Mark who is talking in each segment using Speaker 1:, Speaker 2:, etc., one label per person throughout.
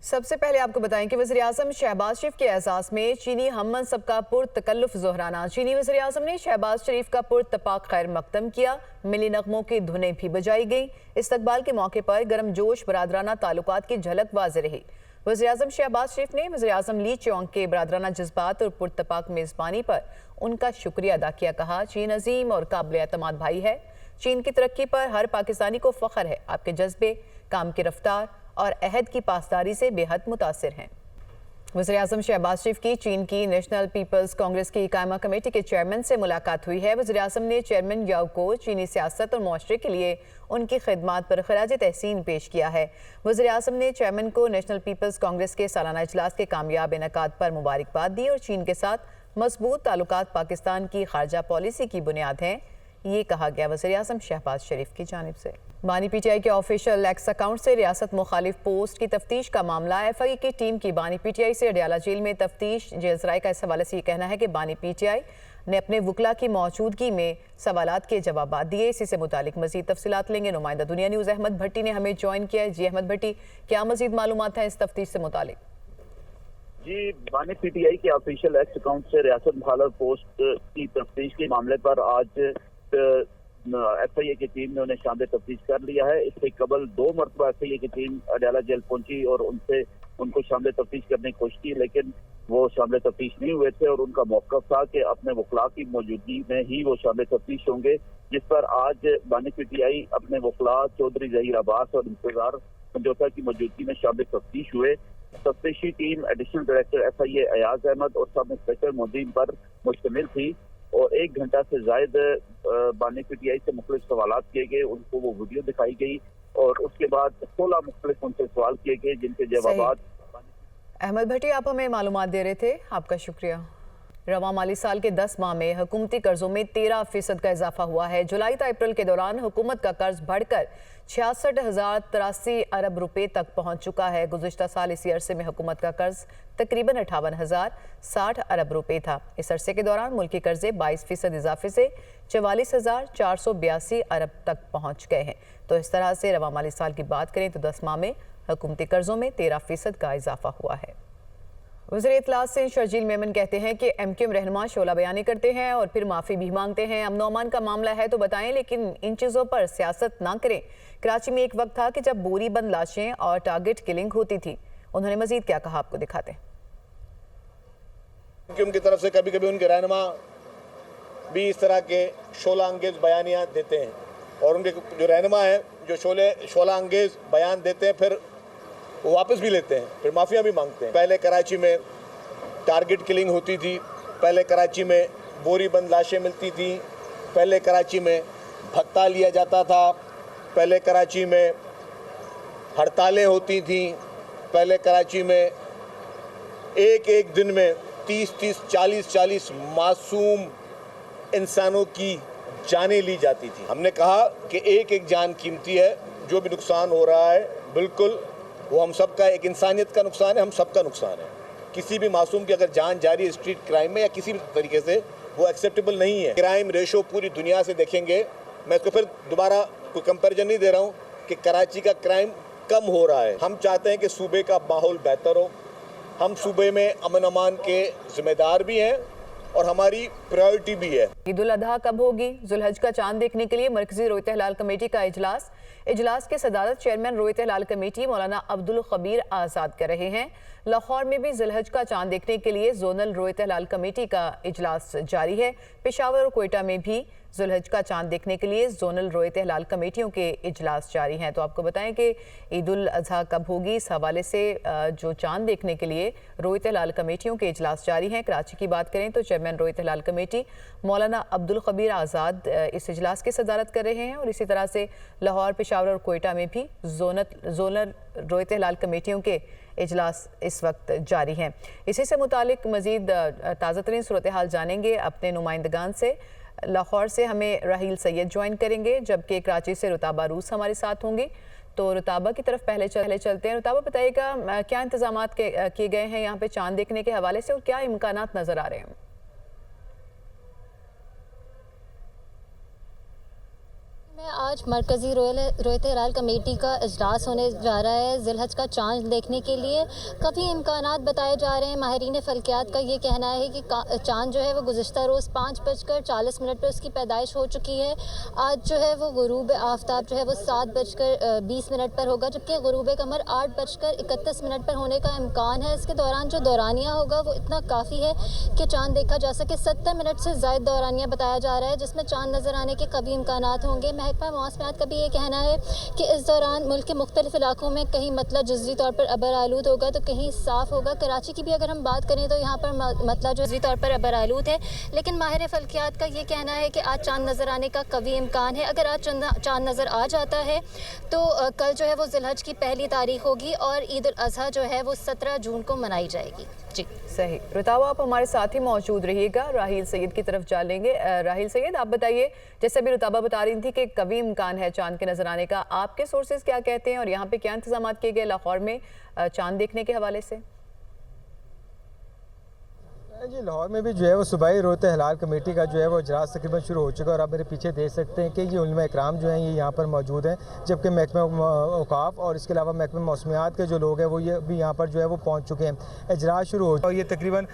Speaker 1: सबसे पहले आपको बताएं कि वज़ीर-ए-आज़म शहबाज शरीफ के एजाज़ में चीनी हम मनसब का पुरतकल्लुफ़ ज़ोहराना। चीनी वज़ीर-ए-आज़म ने शहबाज शरीफ का पुरतपाक खैर मकदम किया। मिली नगमों की धुनें भी बजाई गईं। इस्तकबाल के मौके पर गर्मजोश बरादराना ताल्लुकात की झलक वाज़ेह रही। वज़ीर-ए-आज़म शहबाज शरीफ ने वज़ीर-ए-आज़म ली चौंग के बरादराना जज्बात और पुरतपाक मेज़बानी पर उनका शुक्रिया अदा किया। कहा, चीन अजीम और काबिल एतमाद भाई है। चीन की तरक्की पर हर पाकिस्तानी को फ़ख्र है। आपके जज्बे, काम की रफ्तार और अहद की पासदारी से बेहद मुतासिर हैं। वज़ीर-ए-आज़म शहबाज शरीफ की चीन की नेशनल पीपल्स कांग्रेस की कायमा कमेटी के चेयरमैन से मुलाकात हुई है। वज़ीर-ए-आज़म ने चेयरमैन याओ को चीनी सियासत और मुआशरे के लिए उनकी खिदमात पर खराज तहसीन पेश किया है। वज़ीर-ए-आज़म ने चेयरमैन को नेशनल पीपल्स कांग्रेस के सालाना इजलास के कामयाब इनेकाद पर मुबारकबाद दी और चीन के साथ मजबूत ताल्लुकात पाकिस्तान की खारजा पॉलिसी की बुनियाद हैं, ये कहा गया वज़ीर-ए-आज़म शहबाज शरीफ की जानिब से। बानी पीटीआई के ऑफिशियल एक्स अकाउंट से रियासत मुखालिफ पोस्ट की तफ्तीश का मामला। एफआई की टीम की बानी पीटीआई से अडयाला जेल में तफ्तीश। जेलसराय का इस हवाले से ये कहना है कि बानी पीटीआई ने अपने वकला की मौजूदगी में सवालात के जवाब दिए। इसी से मुतालिक मजीद तफसीलात लेंगे नुमाइंदा दुनिया न्यूज़ अहमद भट्टी ने हमें ज्वाइन किया है। जी अहमद भट्टी, क्या मजीद मालूमात हैं इस तफ्तीश से मुतालिक?
Speaker 2: जी, बानी पीटीआई के ऑफिशियल एक्स अकाउंट से रियासत मुखालिफ पोस्ट की तफ्तीश के मामले पर आज एफआईए की टीम ने उन्हें शामिल तफ्तीश कर लिया है। इससे कबल 2 मरतबा एफआईए की टीम अडयाला जेल पहुंची और उनको शामिल तफ्तीश करने की कोशिश की, लेकिन वो शामिल तफ्तीश नहीं हुए थे और उनका मौक़िफ़ था कि अपने वकला की मौजूदगी में ही वो शामिल तफ्तीश होंगे, जिस पर आज बानी पीटीआई अपने वकला चौधरी ज़हीर अब्बास और इंतजार समझौता की मौजूदगी में शामिल तफ्तीश हुए। तफ्तीशी team additional director FIA Ayaz Ahmad और सब इंस्पेक्टर मोदीन पर मुश्तमिल थी और 1 घंटा से जायद बानी पीटीआई से मुख्तलिफ सवालात किए गए, उनको वो वीडियो दिखाई गई और उसके बाद 16 मुख्तलिफ उनसे सवाल किए गए, जिनके जवाब।
Speaker 1: अहमद भट्टी, आप हमें मालूमात दे रहे थे, आपका शुक्रिया। रवा माली साल के 10 माह में हुकूमती कर्जों में 13% का इजाफा हुआ है। जुलाई से अप्रैल के दौरान हुकूमत का कर्ज बढ़कर 66,083 अरब रुपए तक पहुंच चुका है। गुज़िश्ता साल इसी अरसे में हुकूमत का कर्ज तकरीबन 58,060 अरब रुपए था। इस अरसे के दौरान मुल्की कर्जे 22% इजाफे से 44,482 अरब तक पहुंच गए हैं। तो इस तरह से रवा माली साल की बात करें तो 10 माह में हुकूमती कर्जों में 13% का इजाफा हुआ है। वज़ीर इत्तलात से शर्जील मेमन कहते हैं कि एमक्यूएम रहनुमा शोला बयानी करते हैं और फिर माफ़ी भी मांगते हैं। अमन अमान का मामला है तो बताएं, लेकिन इन चीज़ों पर सियासत ना करें। कराची में एक वक्त था कि जब बोरी बंद लाशें और टारगेट किलिंग होती थी। उन्होंने मजीद क्या कहा, आपको दिखाते हैं।
Speaker 3: एमक्यूएम की तरफ से कभी कभी उनके रहनुमा भी इस तरह के शोला अंगेज बयानियाँ देते हैं और उनके जो रहनुमा हैं जो शोला अंगेज बयान देते हैं फिर वो वापस भी लेते हैं, फिर माफिया भी मांगते हैं। पहले कराची में टारगेट किलिंग होती थी, पहले कराची में बोरी बंद लाशें मिलती थी, पहले कराची में भत्ता लिया जाता था, पहले कराची में हड़तालें होती थी, पहले कराची में एक दिन में 30-30, 40-40 मासूम इंसानों की जानें ली जाती थी। हमने कहा कि एक जान कीमती है, जो भी नुकसान हो रहा है बिल्कुल वो हम सबका, एक इंसानियत का नुकसान है, हम सबका नुकसान है। किसी भी मासूम की अगर जान जा रही है स्ट्रीट क्राइम में या किसी भी तरीके से, वो एक्सेप्टेबल नहीं है। क्राइम रेशो पूरी दुनिया से देखेंगे, मैं इसको फिर दोबारा कोई कंपैरिजन नहीं दे रहा हूँ कि कराची का क्राइम कम हो रहा है। हम चाहते हैं कि सूबे का माहौल बेहतर हो, हम सूबे में अमन अमान के जिम्मेदार भी हैं और हमारी प्रायोरिटी भी है।
Speaker 1: ईद उल अजहा कब होगी? जुलहज का चांद देखने के लिए मरकजी रोयत हिलाल कमेटी का इजलास के सदारत चेयरमैन रोयत हिलाल कमेटी मौलाना अब्दुल खबीर आज़ाद कर रहे हैं। लाहौर में भी जुलहज का चांद देखने के लिए जोनल रोयत हिलाल कमेटी का इजलास जारी है। पेशावर और कोयटा में भी जुलहज का चांद देखने के लिए जोनल रोयत हिलाल कमेटियों के इजलास जारी हैं। तो आपको बताएं कि ईद उल अजहा कब होगी, इस हवाले से जो चांद देखने के लिए रोयत हिलाल कमेटियों के इजलास जारी हैं। कराची की बात करें तो चेयरमैन रोयत हिलाल कमेटी मौलाना अब्दुल खबीर आज़ाद इस इजलास की सदारत कर रहे हैं और इसी तरह से लाहौर, पेशावर और कोयटा में भी जोनल रोयत हिलाल कमेटियों के इजलास इस वक्त जारी हैं। इसी से मुतालिक मज़ीद ताज़ा तरीन सूरत हाल जानेंगे अपने नुमाइंदगान से। लाहौर से हमें राहील सैयद ज्वाइन करेंगे, जबकि कराची से रुताबा रूस हमारे साथ होंगी। तो रुताबा की तरफ पहले चलते हैं। रुताबा, बताइएगा क्या इंतजामात किए गए हैं यहाँ पे चांद देखने के हवाले से और क्या इम्कानात नज़र आ रहे हैं?
Speaker 4: आज मरकज़ी रोयत हिलाल कमेटी का इजलास होने जा रहा है ज़िलहज का चांद देखने के लिए। काफ़ी इम्कानात बताए जा रहे हैं। माहिरीन फ़ल्कियात का ये कहना है कि चांद जो है वो गुज़िश्ता रोज़ 5:40 पर उसकी पैदाइश हो चुकी है। आज जो है वो गुरूब आफ्ताब जो है वो 7:20 पर होगा, जबकि गुरूब कमर 8:31 पर होने का इम्कान है। इसके दौरान जो दौरानिया होगा वो इतना काफ़ी है कि चांद देखा जा सके। 70 मिनट से ज़ायद दौरानिया बताया जा रहा है, जिसमें चांद नज़र आने के कभी इम्कानात होंगे। महकमा मौसमियात का भी ये कहना है कि इस दौरान मुल्क के मुख्तलिफ इलाकों में कहीं मतला जुज़वी तौर पर अबर आलूद होगा तो कहीं साफ़ होगा। कराची की भी अगर हम बात करें तो यहाँ पर मतला जुज़वी तौर पर अबर आलूद है, लेकिन माहिर फ़ल्कियात का ये कहना है कि आज चांद नज़र आने का कभी इम्कान है। अगर आज चांद नज़र आ जाता है तो कल जो है वो ज़िलहज की पहली तारीख होगी और ईद उल अज़हा जो है वो 17 जून को मनाई जाएगी। जी
Speaker 1: सही। रुतावा, आप हमारे साथ ही मौजूद रहिएगा। राहील सैयद की तरफ चलेंगे। राहील सैयद, आप बताइए, जैसे अभी रुताबा बता रही थी कि कभी इम्कान है चांद के नजर आने का, आपके सोर्सेज क्या कहते हैं और यहाँ पे क्या इंतजाम किए गए लाहौर में चांद देखने के हवाले से?
Speaker 5: जी, लाहौर में भी जो है वो सूबाई रोयत हिलाल कमेटी का जो है वो इजलास तकरीबन शुरू हो चुका है और आप मेरे पीछे देख सकते हैं कि ये उलमा इकराम जो हैं ये यहाँ पर मौजूद हैं, जबकि महकमा औकाफ और इसके अलावा महकमा मौसमियात के जो लोग हैं वो ये भी यहाँ पर जो है वो पहुँच चुके हैं। इजलास शुरू हो और ये तकरीबन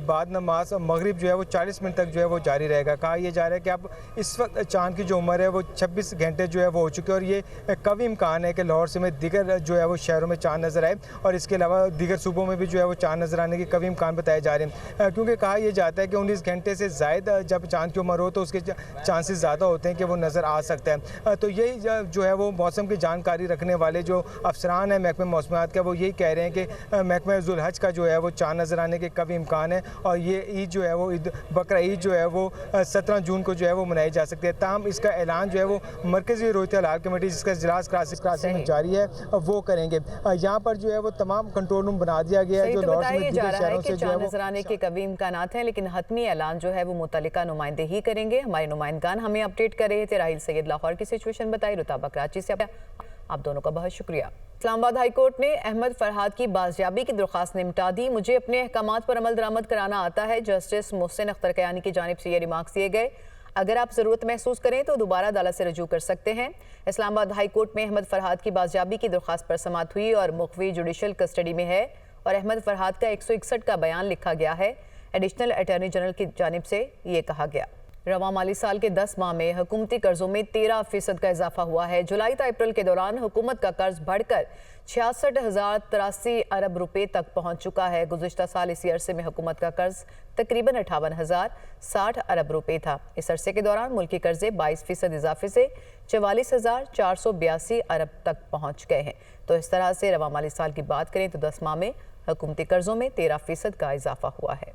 Speaker 5: बाद नमाज मगरिब जो है वो 40 मिनट तक जो है वो जारी रहेगा। कहा यह जा रहा है कि अब इस वक्त चाँद की जो उम्र है वो 26 घंटे जो है वो हो चुके हैं और ये कभी इम्कान है कि लाहौर समेत दीगर जो है वो शहरों में चाँद नज़र आए और इसके अलावा दीगर सूबों में भी जो है वो चाँद नज़र आने के कभी इम्कान बताए जा रहे हैं, क्योंकि कहा यह जाता है कि 19 घंटे से ज़ायद जब चांद की उम्र हो तो उसके चांसेस ज़्यादा होते हैं कि वो नज़र आ सकता है। तो यही जो है वो मौसम की जानकारी रखने वाले जो अफसरान हैं महकमे मौसमियात का, वो यही कह रहे हैं कि महकमा ज़ुलहज का जो है वो चांद नज़र आने के कभी इम्कान है और ये ईद जो है वो ईद बकरा ईद जो है वो 17 जून को जो है वो मनाई जा सकती है। ताहम इसका ऐलान जो है वो मरकज़ी रोयत हिलाल कमेटी जिसका इजलास कराची में जारी है वो करेंगे। यहाँ पर जो है वो तमाम कंट्रोल रूम बना दिया गया है जो लाहौर समेत दीगर शहरों से जो है
Speaker 1: नजर आने के कभी इम्कान हैं, लेकिन हतमी ऐलान जो है वो मुतल्लिका नुमाइंदे ही करेंगे। हमारे नुमाइंदगान हमें अपडेट कर रहे थे। राहील सैयद लाहौर की सिचुएशन बताई, रुताबा कराची से। आप दोनों का बहुत शुक्रिया। इस्लामाबाद हाई कोर्ट ने अहमद फरहाद की बाजियाबी की दरख्वास्त निपटा दी। मुझे अपने अहकामात पर अमल दरामद कराना आता है, जस्टिस मोहसिन अख्तर कयानी की जानिब से ये रिमार्क्स दिए गए। अगर आप ज़रूरत महसूस करें तो दोबारा अदालत से रजू कर सकते हैं। इस्लामाबाद हाई कोर्ट में अहमद फरहाद की बाजियाबी की दरख्वास्त पर समाअत हुई और मुख्वी जुडिशल कस्टडी में है और अहमद फरहाद का 161 का बयान लिखा गया है। एडिशनल अटॉर्नी जनरल की जानिब से ये कहा गया। रवा माली साल के 10 माह में हुकूमती कर्जों में 13% का इजाफा हुआ है। जुलाई से अप्रैल के दौरान हुकूमत का कर्ज बढ़कर 66,083 अरब रुपए तक पहुंच चुका है। गुज़िश्ता साल इसी अरसे में हुकूमत का कर्ज तकरीबन 58,060 अरब रुपए था। इस अरसे के दौरान मुल्की कर्जे 22% इजाफे से 44,482 अरब तक पहुंच गए हैं। तो इस तरह से रवा माली साल की बात करें तो 10 माह में हुकूमती कर्जों में 13% का इजाफा हुआ है।